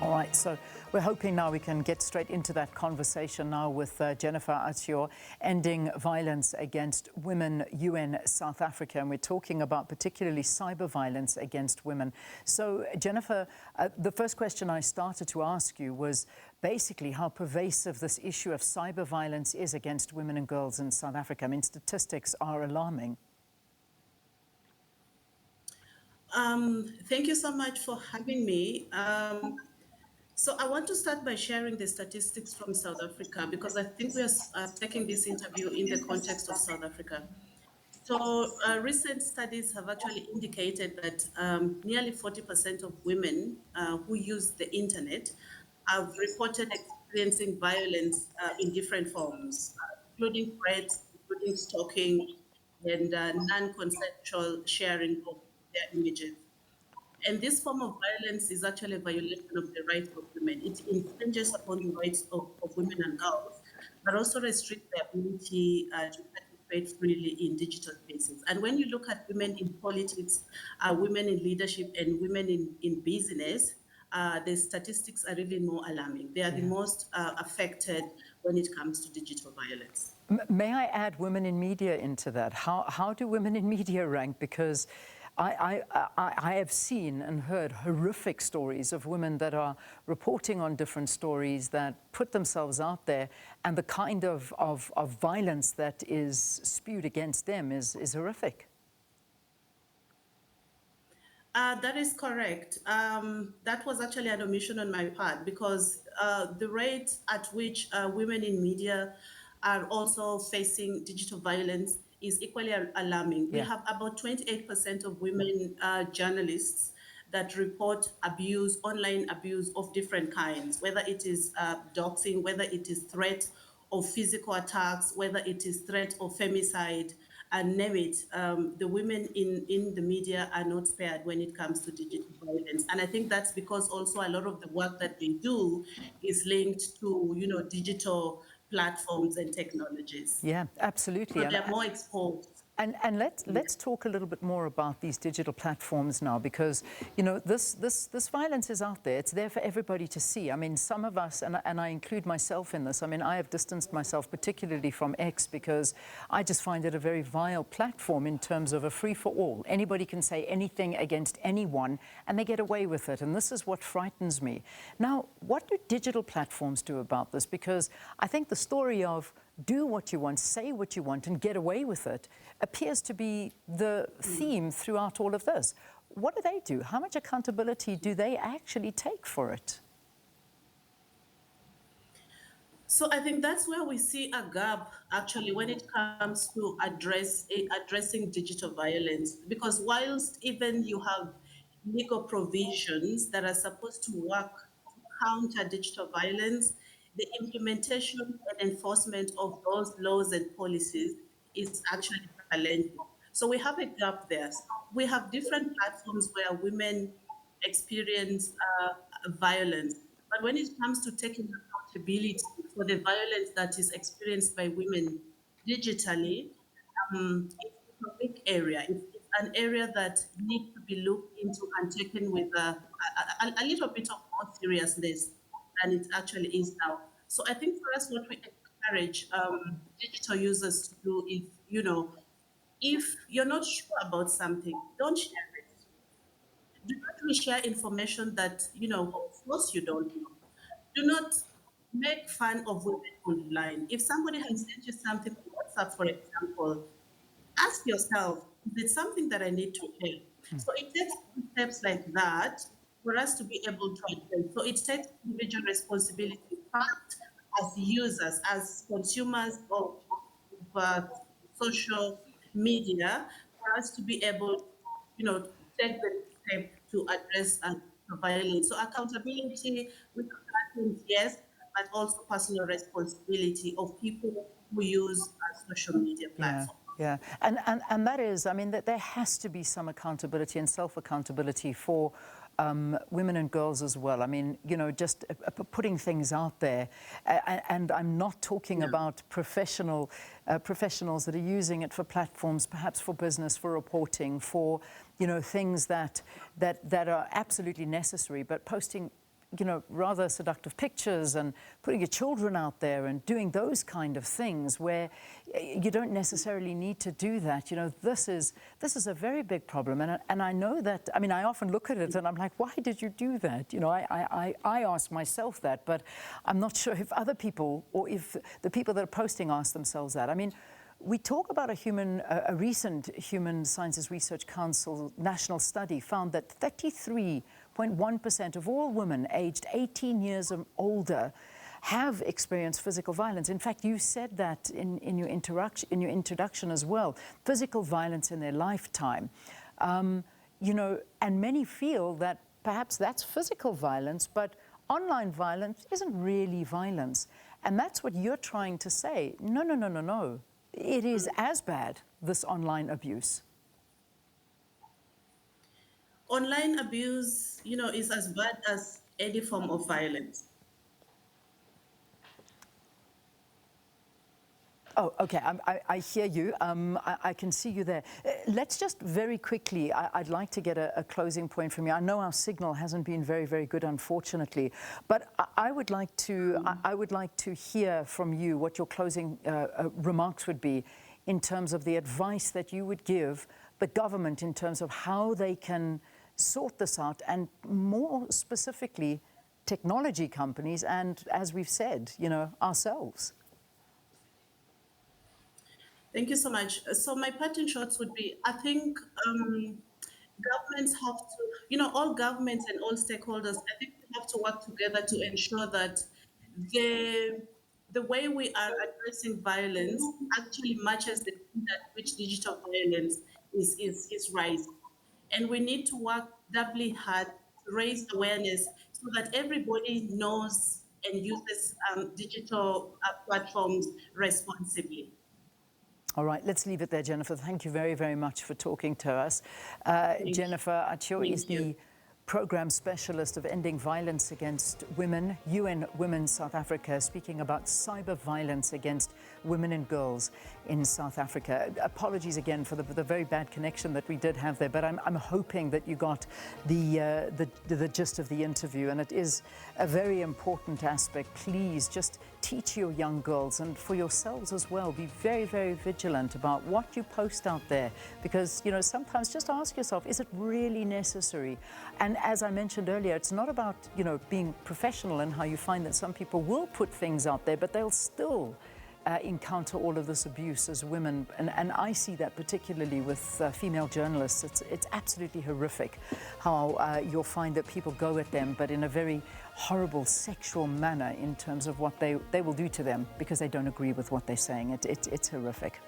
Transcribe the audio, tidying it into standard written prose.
All right, so we're hoping now we can get straight into that conversation now with Jennifer Acio, Ending Violence Against Women, UN South Africa, and we're talking about particularly cyber violence against women. So, Jennifer, the first question I started to ask you was basically how pervasive this issue of cyber violence is against women and girls in South Africa. I mean, statistics are alarming. Thank you so much for having me. So I want to start by sharing the statistics from South Africa because I think we are taking this interview in the context of South Africa. So recent studies have actually indicated that nearly 40% of women who use the internet have reported experiencing violence in different forms, including threats, including stalking, and non-consensual sharing of their images. And this form of violence is actually a violation of the rights of women. It infringes upon the rights of women and girls, but also restricts their ability to participate freely in digital spaces. And when you look at women in politics, women in leadership, and women in business, the statistics are really more alarming. They are the most affected when it comes to digital violence. May I add women in media into that? How do women in media rank? Because I have seen and heard horrific stories of women that are reporting on different stories that put themselves out there, and the kind of violence that is spewed against them is horrific. That is correct. That was actually an omission on my part because the rate at which women in media are also facing digital violence is equally alarming. We have about 28% of women journalists that report abuse, online abuse of different kinds, whether it is doxing, whether it is threat of physical attacks, whether it is threat of femicide, and name it. The women in the media are not spared when it comes to digital violence. And I think that's because also a lot of the work that they do is linked to, digital platforms and technologies. Yeah, absolutely. So they're more exposed. And let's talk a little bit more about these digital platforms now, because this violence is out there. It's there for everybody to see. I mean, some of us, and I include myself in this. I mean, I have distanced myself particularly from X because I just find it a very vile platform in terms of a free for all. Anybody can say anything against anyone, and they get away with it. And this is what frightens me. Now, what do digital platforms do about this? Because I think the story of do what you want, say what you want, and get away with it appears to be the theme throughout all of this. What do they do? How much accountability do they actually take for it? So I think that's where we see a gap, actually, when it comes to addressing digital violence. Because whilst even you have legal provisions that are supposed to work to counter digital violence, the implementation and enforcement of those laws and policies is actually challenging. So we have a gap there. So we have different platforms where women experience violence. But when it comes to taking accountability for the violence that is experienced by women digitally, it's a big area. It's an area that needs to be looked into and taken with a little bit of more seriousness than it actually is now. So I think for us, what we encourage digital users to do is, if you're not sure about something, don't share it. Do not reshare information that, of course you don't know. Do not make fun of women online. If somebody has sent you something on WhatsApp, for example, ask yourself, is it something that I need to share? So it takes steps like that for us to be able to address. So it takes individual responsibility, first as users, as consumers of social media, for us to be able to, take the step to address violence. So accountability with platforms, yes, but also personal responsibility of people who use social media platforms. Yeah, and that is, I mean, that there has to be some accountability and self-accountability for women and girls as well. I mean, just putting things out there, and I'm not talking about professionals that are using it for platforms, perhaps for business, for reporting, for things that are absolutely necessary, but posting rather seductive pictures and putting your children out there and doing those kind of things where you don't necessarily need to do that. This is a very big problem. And I know that, I often look at it and I'm like, why did you do that? I ask myself that, but I'm not sure if other people or if the people that are posting ask themselves that. We talk about a recent Human Sciences Research Council national study found that 33.1% of all women aged 18 years and older have experienced physical violence. In fact, you said that in your introduction as well, physical violence in their lifetime. And many feel that perhaps that's physical violence, but online violence isn't really violence. And that's what you're trying to say. No. It is as bad, this online abuse. Online abuse, is as bad as any form of violence. Oh, okay. I hear you. I can see you there. Let's just very quickly, I'd like to get a closing point from you. I know our signal hasn't been very, very good, unfortunately, but I would like to hear from you what your closing remarks would be in terms of the advice that you would give the government in terms of how they can sort this out, and more specifically, technology companies and, as we've said, ourselves. Thank you so much. So my parting shots would be, I think governments have to, all governments and all stakeholders, I think we have to work together to ensure that the way we are addressing violence actually matches the speed at which digital violence is rising. And we need to work doubly hard to raise awareness so that everybody knows and uses digital platforms responsibly. All right, let's leave it there, Jennifer. Thank you very, very much for talking to us. Jennifer Acio is the Program Specialist of Ending Violence Against Women, UN Women South Africa, speaking about cyber violence against women and girls in South Africa. Apologies again for the very bad connection that we did have there, but I'm hoping that you got the gist of the interview, and it is a very important aspect. Please just teach your young girls, and for yourselves as well, be very, very vigilant about what you post out there, because sometimes just ask yourself, is it really necessary? And as I mentioned earlier, it's not about being professional and how you find that some people will put things out there, but they'll still encounter all of this abuse as women, and I see that particularly with female journalists. It's absolutely horrific how you'll find that people go at them, but in a very horrible sexual manner in terms of what they will do to them because they don't agree with what they're saying. It's horrific.